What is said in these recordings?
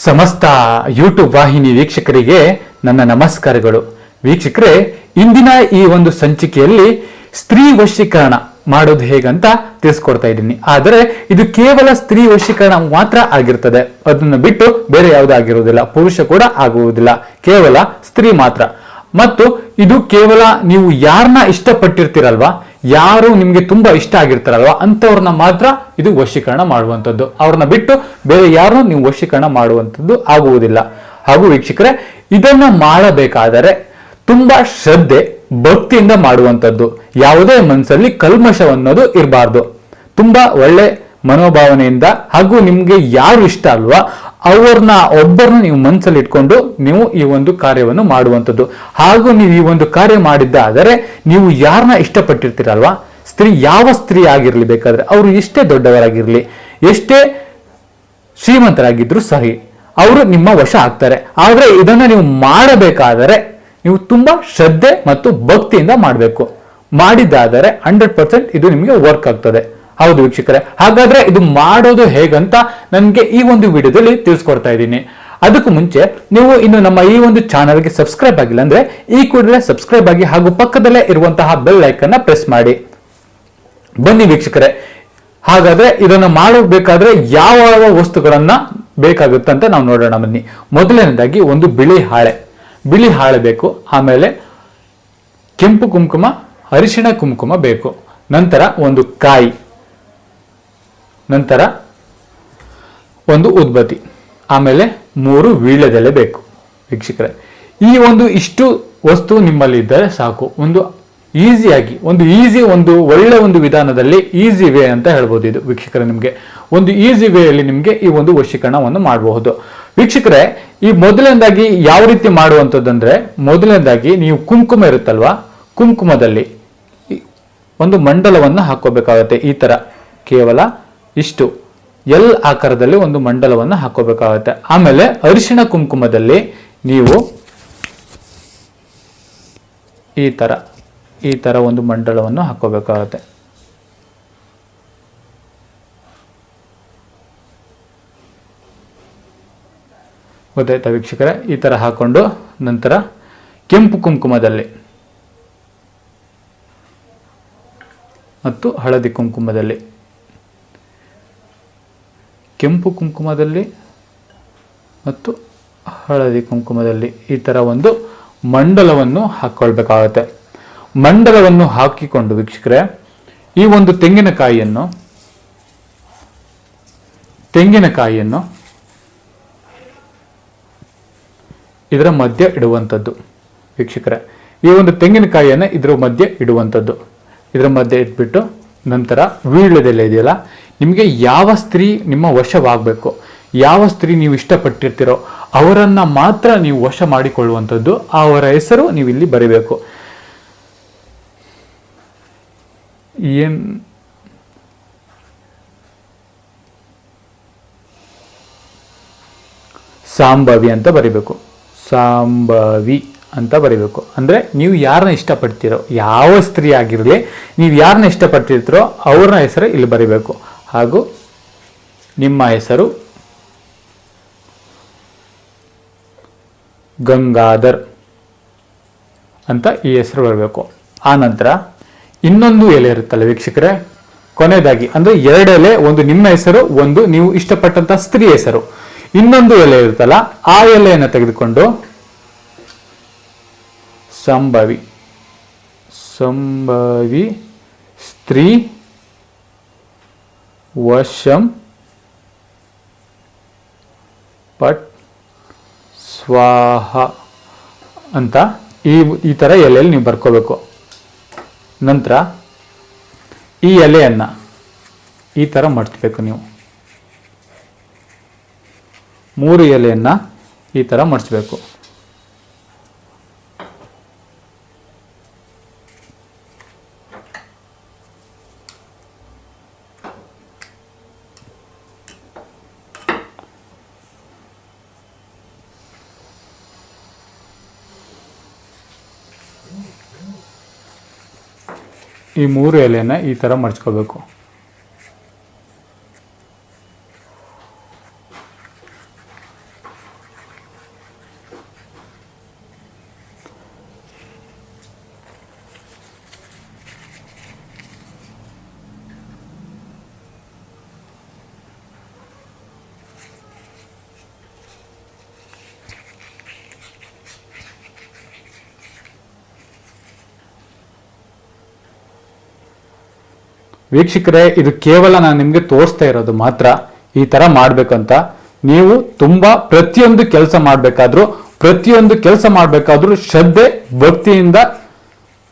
ಸಮಸ್ತ ಯೂಟ್ಯೂಬ್ ವಾಹಿನಿ ವೀಕ್ಷಕರಿಗೆ ನನ್ನ ನಮಸ್ಕಾರಗಳು. ವೀಕ್ಷಕರೇ, ಇಂದಿನ ಈ ಒಂದು ಸಂಚಿಕೆಯಲ್ಲಿ ಸ್ತ್ರೀ ವಶೀಕರಣ ಮಾಡೋದು ಹೇಗಂತ ತಿಳಿಸ್ಕೊಡ್ತಾ ಇದ್ದೀನಿ. ಆದರೆ ಇದು ಕೇವಲ ಸ್ತ್ರೀ ವಶೀಕರಣ ಮಾತ್ರ ಆಗಿರ್ತದೆ, ಅದನ್ನು ಬಿಟ್ಟು ಬೇರೆ ಯಾವುದು ಆಗಿರುವುದಿಲ್ಲ. ಪುರುಷ ಕೂಡ ಆಗುವುದಿಲ್ಲ, ಕೇವಲ ಸ್ತ್ರೀ ಮಾತ್ರ. ಮತ್ತು ಇದು ಕೇವಲ ನೀವು ಯಾರನ್ನ ಇಷ್ಟಪಟ್ಟಿರ್ತೀರಲ್ವಾ, ಯಾರು ನಿಮ್ಗೆ ತುಂಬಾ ಇಷ್ಟ ಆಗಿರ್ತಾರಲ್ವಾ ಅಂತವ್ರನ್ನ ಮಾತ್ರ ಇದು ವಶೀಕರಣ ಮಾಡುವಂಥದ್ದು. ಅವ್ರನ್ನ ಬಿಟ್ಟು ಬೇರೆ ಯಾರನ್ನೂ ನೀವು ವಶೀಕರಣ ಮಾಡುವಂಥದ್ದು ಆಗುವುದಿಲ್ಲ. ಹಾಗೂ ವೀಕ್ಷಕರೇ, ಇದನ್ನ ಮಾಡಬೇಕಾದರೆ ತುಂಬಾ ಶ್ರದ್ಧೆ ಭಕ್ತಿಯಿಂದ ಮಾಡುವಂಥದ್ದು. ಯಾವುದೇ ಮನಸ್ಸಲ್ಲಿ ಕಲ್ಮಶವನ್ನೋದು ಇರಬಾರ್ದು. ತುಂಬಾ ಒಳ್ಳೆ ಮನೋಭಾವನೆಯಿಂದ ಹಾಗೂ ನಿಮ್ಗೆ ಯಾರು ಇಷ್ಟ ಅಲ್ವಾ ಒಬ್ಬರನ್ನ ನೀವು ಮನಸ್ಸಲ್ಲಿ ಇಟ್ಕೊಂಡು ನೀವು ಈ ಒಂದು ಕಾರ್ಯವನ್ನು ಮಾಡುವಂಥದ್ದು. ಹಾಗೂ ನೀವು ಈ ಒಂದು ಕಾರ್ಯ ಮಾಡಿದ್ದಾದರೆ ನೀವು ಯಾರನ್ನ ಇಷ್ಟಪಟ್ಟಿರ್ತೀರಲ್ವಾ, ಯಾವ ಸ್ತ್ರೀ ಆಗಿರ್ಲಿ, ಬೇಕಾದ್ರೆ ಅವರು ಎಷ್ಟೇ ದೊಡ್ಡವರಾಗಿರ್ಲಿ, ಎಷ್ಟೇ ಶ್ರೀಮಂತರಾಗಿದ್ರು ಸರಿ, ಅವರು ನಿಮ್ಮ ವಶ ಆಗ್ತಾರೆ. ಆದ್ರೆ ಇದನ್ನ ನೀವು ಮಾಡಬೇಕಾದರೆ ನೀವು ತುಂಬಾ ಶ್ರದ್ಧೆ ಮತ್ತು ಭಕ್ತಿಯಿಂದ ಮಾಡಬೇಕು. ಮಾಡಿದ್ದಾದರೆ 100% ಇದು ನಿಮಗೆ ವರ್ಕ್ ಆಗ್ತದೆ. ಹೌದು ವೀಕ್ಷಕರೇ, ಹಾಗಾದ್ರೆ ಇದು ಮಾಡೋದು ಹೇಗಂತ ನನಗೆ ಈ ಒಂದು ವಿಡಿಯೋದಲ್ಲಿ ತಿಳಿಸ್ಕೊಡ್ತಾ ಇದ್ದೀನಿ. ಅದಕ್ಕೂ ಮುಂಚೆ ನೀವು ಇನ್ನು ನಮ್ಮ ಈ ಒಂದು ಚಾನಲ್ಗೆ ಸಬ್ಸ್ಕ್ರೈಬ್ ಆಗಿಲ್ಲ ಅಂದ್ರೆ ಈ ಕೂಡಲೇ ಸಬ್ಸ್ಕ್ರೈಬ್ ಆಗಿ ಹಾಗೂ ಪಕ್ಕದಲ್ಲೇ ಇರುವಂತಹ ಬೆಲ್ ಐಕನ್ ಪ್ರೆಸ್ ಮಾಡಿ. ಬನ್ನಿ ವೀಕ್ಷಕರೇ, ಹಾಗಾದ್ರೆ ಇದನ್ನು ಮಾಡಬೇಕಾದ್ರೆ ಯಾವ ವಸ್ತುಗಳನ್ನ ಬೇಕಾಗುತ್ತೆ ಅಂತ ನಾವು ನೋಡೋಣ. ಬನ್ನಿ. ಮೊದಲನೇದಾಗಿ ಒಂದು ಬಿಳಿ ಹಾಳೆ ಬೇಕು. ಆಮೇಲೆ ಕೆಂಪು ಕುಂಕುಮ, ಅರಿಶಿಣ ಕುಂಕುಮ ಬೇಕು. ನಂತರ ಒಂದು ಕಾಯಿ, ನಂತರ ಒಂದು ಉದ್ಬತ್ತಿ, ಆಮೇಲೆ 3 ವೀಳ್ಯದೆಲೆ ಬೇಕು. ವೀಕ್ಷಕರೇ, ಈ ಇಷ್ಟು ವಸ್ತು ನಿಮ್ಮಲ್ಲಿ ಇದ್ದರೆ ಸಾಕು. ಒಂದು ಒಳ್ಳೆ ಒಂದು ವಿಧಾನದಲ್ಲಿ ಈಸಿ ವೇ ಅಂತ ಹೇಳ್ಬೋದು ಇದು. ವೀಕ್ಷಕರೇ, ನಿಮಗೆ ಒಂದು ಈಸಿ ವೇಯಲ್ಲಿ ನಿಮಗೆ ಈ ಒಂದು ವಶೀಕರಣವನ್ನು ಮಾಡಬಹುದು. ವೀಕ್ಷಕರೇ, ಈ ಮೊದಲನೇದಾಗಿ ಯಾವ ರೀತಿ ಮಾಡುವಂಥದ್ದಂದ್ರೆ, ಮೊದಲನೇದಾಗಿ ನೀವು ಕುಂಕುಮ ಇರುತ್ತಲ್ವಾ, ಕುಂಕುಮದಲ್ಲಿ ಒಂದು ಮಂಡಲವನ್ನು ಹಾಕೋಬೇಕಾಗತ್ತೆ. ಈ ತರ ಕೇವಲ ಇಷ್ಟು ಎಲ್ ಆಕಾರದಲ್ಲಿ ಒಂದು ಮಂಡಲವನ್ನು ಹಾಕೋಬೇಕಾಗತ್ತೆ. ಆಮೇಲೆ ಅರಿಶಿಣ ಕುಂಕುಮದಲ್ಲಿ ನೀವು ಈ ತರ ಒಂದು ಮಂಡಲವನ್ನು ಹಾಕೋಬೇಕಾಗತ್ತೆ. ಗೊತ್ತಾಯ್ತಾ ವೀಕ್ಷಕರೇ? ಈ ತರ ಹಾಕೊಂಡು ನಂತರ ಕೆಂಪು ಕುಂಕುಮದಲ್ಲಿ ಮತ್ತು ಹಳದಿ ಕುಂಕುಮದಲ್ಲಿ, ಕೆಂಪು ಕುಂಕುಮದಲ್ಲಿ ಮತ್ತು ಹಳದಿ ಕುಂಕುಮದಲ್ಲಿ ಈ ತರ ಒಂದು ಮಂಡಲವನ್ನು ಹಾಕೊಳ್ಬೇಕಾಗತ್ತೆ. ಮಂಡಲವನ್ನು ಹಾಕಿಕೊಂಡು ವೀಕ್ಷಕರೇ, ಈ ಒಂದು ತೆಂಗಿನಕಾಯಿಯನ್ನು ಇದರ ಮಧ್ಯೆ ಇಡುವಂಥದ್ದು. ವೀಕ್ಷಕರೇ, ಈ ಒಂದು ತೆಂಗಿನಕಾಯಿಯನ್ನು ಇದರ ಮಧ್ಯೆ ಇಡುವಂಥದ್ದು. ಇದರ ಮಧ್ಯೆ ಇಟ್ಬಿಟ್ಟು ನಂತರ ವೀಳ್ಯದೆಲೆ ಇದೆಯಲ್ಲ, ನಿಮಗೆ ಯಾವ ಸ್ತ್ರೀ ನಿಮ್ಮ ವಶವಾಗಬೇಕು, ಯಾವ ಸ್ತ್ರೀ ನೀವು ಇಷ್ಟಪಟ್ಟಿರ್ತೀರೋ ಅವರನ್ನ ಮಾತ್ರ ನೀವು ವಶ ಮಾಡಿಕೊಳ್ಳುವಂಥದ್ದು. ಅವರ ಹೆಸರು ನೀವು ಇಲ್ಲಿ ಬರೀಬೇಕು. ಸಾಂಬವಿ ಅಂತ ಬರಿಬೇಕು. ಸಾಂಬವಿ ಅಂತ ಬರಿಬೇಕು. ಅಂದ್ರೆ ನೀವು ಯಾರನ್ನ ಇಷ್ಟಪಡ್ತೀರೋ, ಯಾವ ಸ್ತ್ರೀ ಆಗಿರಲಿ, ನೀವು ಯಾರನ್ನ ಇಷ್ಟಪಟ್ಟಿರ್ತೀರೋ ಅವ್ರನ್ನ ಹೆಸರು ಇಲ್ಲಿ ಬರಿಬೇಕು. ಹಾಗೂ ನಿಮ್ಮ ಹೆಸರು ಗಂಗಾಧರ್ ಅಂತ ಈ ಹೆಸರು ಬರಬೇಕು. ಆ ನಂತರ ಇನ್ನೊಂದು ಎಲೆ ಇರುತ್ತಲ್ಲ ವೀಕ್ಷಕರೇ, ಕೊನೆಯದಾಗಿ ಅಂದ್ರೆ 2 ಎಲೆ, ಒಂದು ನಿಮ್ಮ ಹೆಸರು, ಒಂದು ನೀವು ಇಷ್ಟಪಟ್ಟಂತ ಸ್ತ್ರೀ ಹೆಸರು. ಇನ್ನೊಂದು ಎಲೆ ಇರುತ್ತಲ್ಲ, ಆ ಎಲೆಯನ್ನು ತೆಗೆದುಕೊಂಡು ಸಂಭವಿ ಸ್ತ್ರೀ ವಶಂ ಪಟ್ ಸ್ವಾಹ ಅಂತ ಈ ತರ ಎಲೆಯಲ್ಲಿ ನೀವು ಬರ್ಕೋಬೇಕು. ನಂತರ ಈ ಎಲೆಯನ್ನ ಈ ತರ ಮಡ್ಚಬೇಕು. ನೀವು 3 ಎಲೆಯನ್ನ ಈ ತರ ಮಡ್ಚಬೇಕು. ಈ 3 ಎಲೆನ ಈ ತರ ಮಡ್ಚ್ಕೋಬೇಕು. ವೀಕ್ಷಕರೇ, ಇದು ಕೇವಲ ನಾನು ನಿಮ್ಗೆ ತೋರಿಸ್ತಾ ಇರೋದು ಮಾತ್ರ. ಈ ತರ ಮಾಡ್ಬೇಕಂತ ನೀವು ತುಂಬಾ ಪ್ರತಿಯೊಂದು ಕೆಲಸ ಮಾಡ್ಬೇಕಾದ್ರೂ ಶ್ರದ್ಧೆ, ಭಕ್ತಿಯಿಂದ,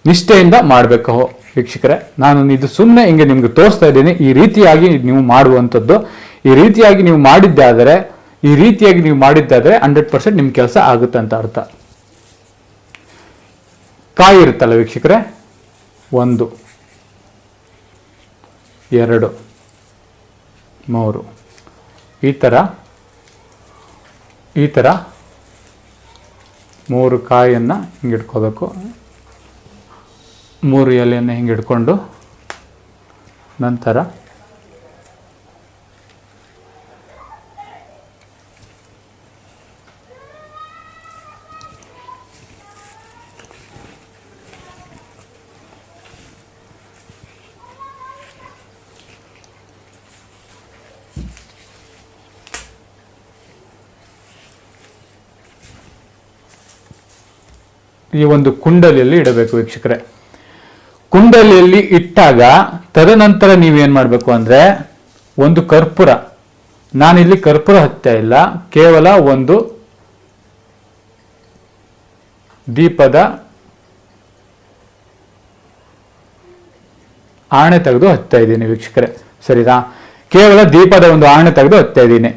ನಿಷ್ಠೆಯಿಂದ ಮಾಡ್ಬೇಕು ವೀಕ್ಷಕರೇ. ನಾನು ಇದು ಸುಮ್ಮನೆ ಹಿಂಗೆ ನಿಮ್ಗೆ ತೋರಿಸ್ತಾ ಇದ್ದೀನಿ. ಈ ರೀತಿಯಾಗಿ ನೀವು ಮಾಡುವಂಥದ್ದು, ಈ ರೀತಿಯಾಗಿ ನೀವು ಮಾಡಿದ್ದಾದರೆ 100% ನಿಮ್ ಕೆಲಸ ಆಗುತ್ತೆ ಅಂತ ಅರ್ಥ. ಕಾಯಿ ಇರುತ್ತಲ್ಲ ವೀಕ್ಷಕರೇ, 1 2 3 ಈ ತರ 3 ಕಾಯಿಯನ್ನ ಹಿಂಗೆ ಇಟ್ಕೋಬೇಕು. 3 ಎಲೆಯನ್ನು ಹಿಂಗೆ ಇಟ್ಕೊಂಡು ನಂತರ ಈ ಒಂದು ಕುಂಡಲಿಯಲ್ಲಿ ಇಡಬೇಕು ವೀಕ್ಷಕರೇ. ಕುಂಡಲಿಯಲ್ಲಿ ಇಟ್ಟಾಗ ತದನಂತರ ನೀವೇನ್ ಮಾಡಬೇಕು ಅಂದ್ರೆ, ಒಂದು ಕರ್ಪೂರ, ನಾನಿಲ್ಲಿ ಕರ್ಪೂರ ಹಚ್ತಾ ಇಲ್ಲ, ಕೇವಲ ಒಂದು ದೀಪದ ಆಣೆ ತೆಗೆದು ಹಚ್ತಾ ಇದ್ದೀನಿ ವೀಕ್ಷಕರೇ. ಸರಿನಾ? ಕೇವಲ ದೀಪದ ಒಂದು ಆಣೆ ತೆಗೆದು ಹಚ್ತಾ ಇದ್ದೀನಿ.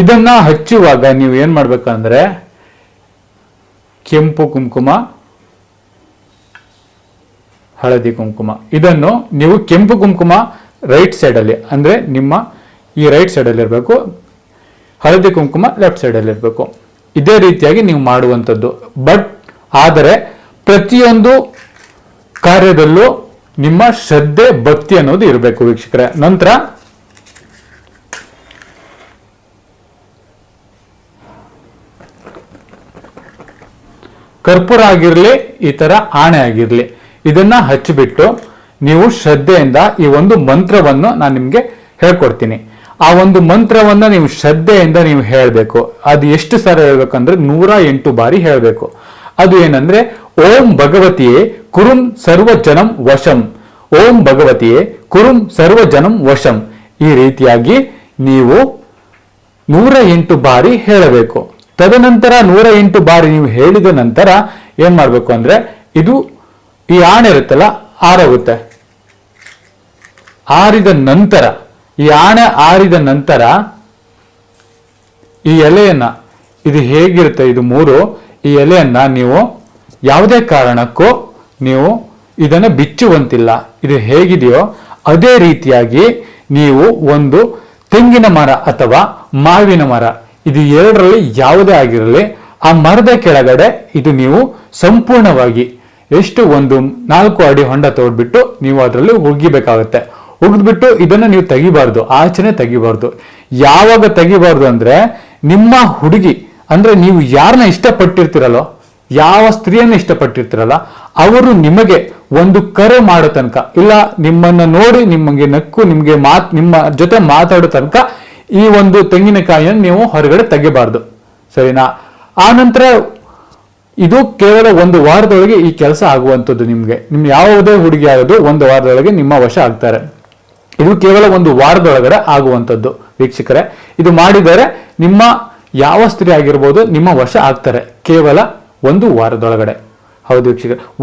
ಇದನ್ನ ಹಚ್ಚುವಾಗ ನೀವು ಏನ್ ಮಾಡ್ಬೇಕಂದ್ರೆ, ಕೆಂಪು ಕುಂಕುಮ, ಹಳದಿ ಕುಂಕುಮ, ಇದನ್ನು ನೀವು ಕೆಂಪು ಕುಂಕುಮ ರೈಟ್ ಸೈಡ್ ಅಲ್ಲಿ, ಅಂದ್ರೆ ನಿಮ್ಮ ಈ ರೈಟ್ ಸೈಡ್ ಅಲ್ಲಿ ಇರಬೇಕು, ಹಳದಿ ಕುಂಕುಮ ಲೆಫ್ಟ್ ಸೈಡ್ ಅಲ್ಲಿ ಇರಬೇಕು. ಇದೇ ರೀತಿಯಾಗಿ ನೀವು ಮಾಡುವಂಥದ್ದು. ಆದರೆ ಪ್ರತಿಯೊಂದು ಕಾರ್ಯದಲ್ಲೂ ನಿಮ್ಮ ಶ್ರದ್ಧೆ, ಭಕ್ತಿ ಅನ್ನೋದು ಇರಬೇಕು ವೀಕ್ಷಕರೇ. ನಂತರ ಕರ್ಪೂರ ಆಗಿರ್ಲಿ, ಈ ತರ ಆಣೆ ಆಗಿರ್ಲಿ, ಇದನ್ನ ಹಚ್ಚಿಬಿಟ್ಟು ನೀವು ಶ್ರದ್ಧೆಯಿಂದ ಈ ಒಂದು ಮಂತ್ರವನ್ನು ನಾನು ನಿಮ್ಗೆ ಹೇಳ್ಕೊಡ್ತೀನಿ. ಆ ಒಂದು ಮಂತ್ರವನ್ನ ನೀವು ಶ್ರದ್ಧೆಯಿಂದ ನೀವು ಹೇಳ್ಬೇಕು. ಅದು ಎಷ್ಟು ಸಾರಿ ಹೇಳ್ಬೇಕಂದ್ರೆ 108 ಬಾರಿ ಹೇಳ್ಬೇಕು. ಅದು ಏನಂದ್ರೆ, ಓಂ ಭಗವತಿಯೇ ಕುರುಂ ಸರ್ವ ಜನಂ ವಶಂ, ಓಂ ಭಗವತಿಯೇ ಕುರುಂ ಸರ್ವ ಜನಂ ವಶಂ. ಈ ರೀತಿಯಾಗಿ ನೀವು 108 ಬಾರಿ ಹೇಳಬೇಕು. ತದನಂತರ 108 ಬಾರಿ ನೀವು ಹೇಳಿದ ನಂತರ ಏನ್ ಮಾಡ್ಬೇಕು ಅಂದ್ರೆ, ಇದು ಈ ಆಣೆ ಇರುತ್ತಲ್ಲ ಆರೋಗುತ್ತೆ. ಆರಿದ ನಂತರ, ಈ ಆಣೆ ಆರಿದ ನಂತರ ಈ ಎಲೆಯನ್ನ, ಇದು ಹೇಗಿರುತ್ತೆ, ಇದು 3, ಈ ಎಲೆಯನ್ನ ನೀವು ಯಾವುದೇ ಕಾರಣಕ್ಕೂ ನೀವು ಇದನ್ನ ಬಿಚ್ಚುವಂತಿಲ್ಲ. ಇದು ಹೇಗಿದೆಯೋ ಅದೇ ರೀತಿಯಾಗಿ ನೀವು ಒಂದು ತೆಂಗಿನ ಮರ ಅಥವಾ ಮಾವಿನ ಮರ, ಇದು ಎರಡರಲ್ಲಿ ಯಾವುದೇ ಆಗಿರಲಿ, ಆ ಮರದ ಕೆಳಗಡೆ ಇದು ನೀವು ಸಂಪೂರ್ಣವಾಗಿ ಎಷ್ಟು ಒಂದು 4 ಅಡಿ ಹೊಂಡ ತೋಡ್ಬಿಟ್ಟು ನೀವು ಅದರಲ್ಲಿ ಉಗಿಬೇಕಾಗುತ್ತೆ. ಉಗಿದ್ಬಿಟ್ಟು ಇದನ್ನ ನೀವು ತೆಗಿಬಾರ್ದು, ಆಚೆನೆ ತೆಗಿಬಾರ್ದು. ಯಾವಾಗ ತೆಗಿಬಾರ್ದು ಅಂದ್ರೆ, ನಿಮ್ಮ ಹುಡುಗಿ ಅಂದ್ರೆ ನೀವು ಯಾರನ್ನ ಇಷ್ಟಪಟ್ಟಿರ್ತೀರಲ್ಲೋ, ಯಾವ ಸ್ತ್ರೀಯನ್ನ ಇಷ್ಟಪಟ್ಟಿರ್ತೀರಲ್ಲ, ಅವರು ನಿಮಗೆ ಒಂದು ಕರೆ ಮಾಡೋ ತನಕ, ಇಲ್ಲ ನಿಮ್ಮನ್ನ ನೋಡಿ ನಿಮಗೆ ನಕ್ಕು ನಿಮ್ಮ ಜೊತೆ ಮಾತಾಡೋ ತನಕ ಈ ಒಂದು ತೆಂಗಿನಕಾಯಿಯನ್ನು ನೀವು ಹೊರಗಡೆ ತೆಗಿಬಾರ್ದು. ಸರಿನಾ? ಆ ನಂತರ ಇದು ಕೇವಲ 1 ವಾರದೊಳಗೆ ಈ ಕೆಲಸ ಆಗುವಂಥದ್ದು. ನಿಮ್ ಯಾವುದೇ ಹುಡುಗಿ ಆಗೋದು 1 ವಾರದೊಳಗೆ ನಿಮ್ಮ ವಶ ಆಗ್ತಾರೆ. ಇದು ಕೇವಲ 1 ವಾರದೊಳಗಡೆ ಆಗುವಂಥದ್ದು ವೀಕ್ಷಕರೇ. ಇದು ಮಾಡಿದರೆ ನಿಮ್ಮ ಯಾವ ಸ್ತ್ರೀ ಆಗಿರ್ಬೋದು ನಿಮ್ಮ ವಶ ಆಗ್ತಾರೆ ಕೇವಲ 1 ವಾರದೊಳಗಡೆ. ಹೌದು ವೀಕ್ಷಕರೇ.